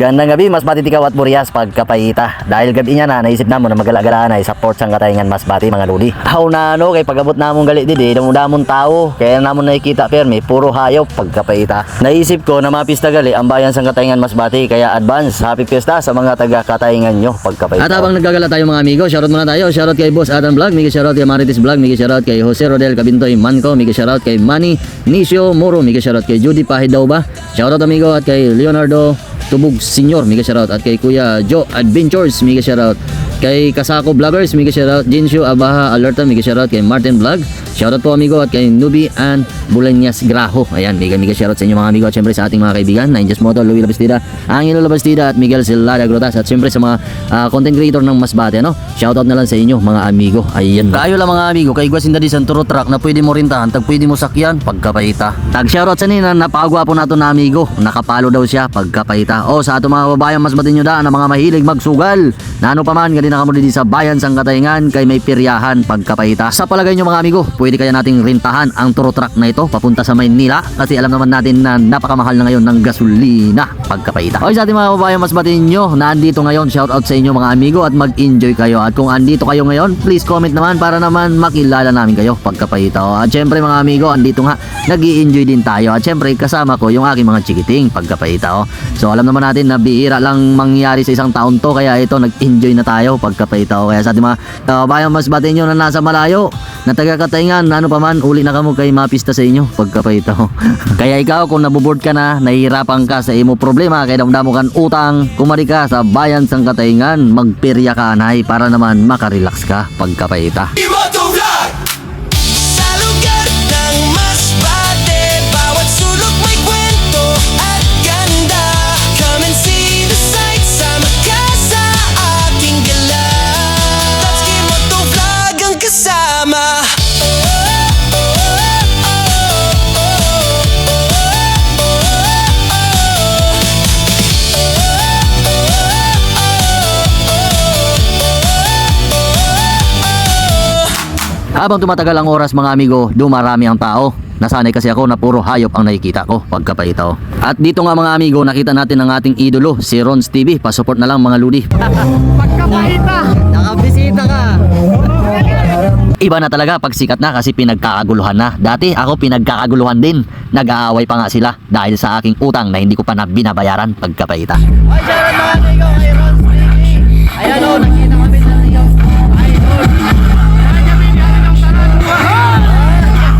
Magandang gabi, Masbate Tikaw at Burias pagkapayita. Dahil gabi niya na, naisip namo na magala-galaan ay support sang katayngan Masbate mga ludi. Aw na ano, kay pagabot namon gali didi, damon tao. Kaya namon nakikita permi, puro hayop pagkapayita. Naisip ko na mapista gali ang bayan sang katayngan Masbate, kaya advance happy fiesta sa mga taga katayngan nyo pagkapayita. At habang naggagala tayo mga amigo, shoutout muna tayo. Shoutout kay Boss Adam Vlog, mega shoutout kay Marites Vlog, mega shoutout kay Jose Rodel Cabintoy Manco, mega shoutout kay Manny Nisio Moro, mega shoutout kay Judy Pahidaw ba. Shoutout amigo at kay Leonardo Tubog Senior, mega shoutout at kay Kuya Joe Adventures, mega shoutout kay Kasako Vloggers, mega shoutout Jinshu Abaha Alerta, mega shoutout kay Martin Vlog. Shoutout po amigo at kay Nubi and Bulanyas Graho. Ayan, mega shoutout sa inyo mga amigo at syempre sa ating mga kaibigan, Ninjas Moto, Louie Labastida, Angelo Labastida at Miguel Silada Grotas at syempre sa mga content creator ng Masbate, no? Shoutout na lang sa inyo mga amigo. Ayan. Kayo lang mga amigo, kay Gwasinda di Santuro Truck na pwede mo rintahan, tag pwede mo sakyan pagkapayita. Tag shoutout sa nina, napakagwapo nato na amigo. Nakapalo daw siya pagkapayita. O sa ato mga babayan Masbate nyo daan na mga mahilig magsugal. Na ano pa man, ganina ka mo din sa bayan sang katayngan kay may piryahan pagkapayita. Sa palagay nyo mga amigo, pwede kaya nating rintahan ang turo truck na ito papunta sa Maynila kasi alam naman natin na napakamahal na ngayon ng gasolina pagkapayita. O sa ating mga babayan Masbate nyo na andito ngayon, shoutout sa inyo mga amigo at mag-enjoy kayo. At kung andito kayo ngayon, please comment naman para naman makilala namin kayo pagkapayita. At syempre mga amigo, andito nga nag-i-enjoy din tayo. At syempre kasama ko yung aking mga chikiting pagkapayita. So alam naman natin na bihira lang mangyari sa isang taon to, kaya ito nag-enjoy na tayo pagkapayita. Kaya sa ating mga babayan Masbate nyo na nasa malayo na taga-katayngan, ano pa man, uli na kamo kay mapista sa inyo pagkapayita. Kaya ikaw kung nabuboard ka na, nahihirapan ka sa imo problema, kaya damdamo kan utang, kumari ka sa bayan sang katayngan, magperya ka anay para naman makarelax ka pagkapayita. Sa lugar ng Masbate, bawat sulok may kwento at ganda. Come and see the sights, sama ka sa aking gala. Tatsuki Moto Vlog ang kasama. Habang tumatagal ang oras mga amigo, dumarami ang tao. Nasanay kasi ako na puro hayop ang nakikita ko pagkapayita. At dito nga mga amigo, nakita natin ang ating idolo, si Rons TV. Pasupport na lang mga ludi. Pagkapahita! Nakabisita ka! Iba na talaga pag sikat na kasi pinagkakaguluhan na. Dati ako pinagkakaguluhan din. Nag-aaway pa nga sila dahil sa aking utang na hindi ko pa na binabayaran pagkapayita. Ay, shoutout mga amigo kay Ron TV. Ayan o, nakita kami sa iyo. Idol.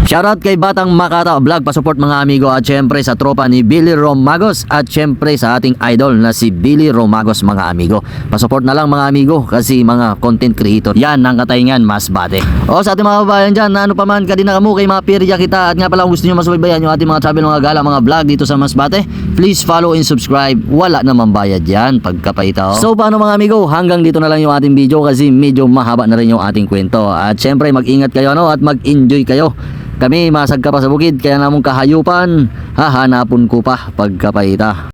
Shoutout kay Batang Makata Vlog, pasupport mga amigo at syempre sa tropa ni Billy Romagos at syempre sa ating idol na si Billy Romagos mga amigo. Pasupport na lang mga amigo kasi mga content creator yan ng katayngan Masbate. O sa ating mga babayan dyan na ano pa man kadina kamo kay mga pirya kita at nga pala kung gusto nyo masubaybayan yung ating mga travel mga gala mga vlog dito sa Masbate, please follow and subscribe. Wala namang bayad yan pagkapayita. So paano mga amigo, hanggang dito na lang yung ating video kasi medyo mahaba na rin yung ating kwento. At syempre mag-ingat kayo at mag-enjoy kayo. Kami masag ka pa sa bukid kaya namong kahayupan hahanapon ko pa pagkapayita.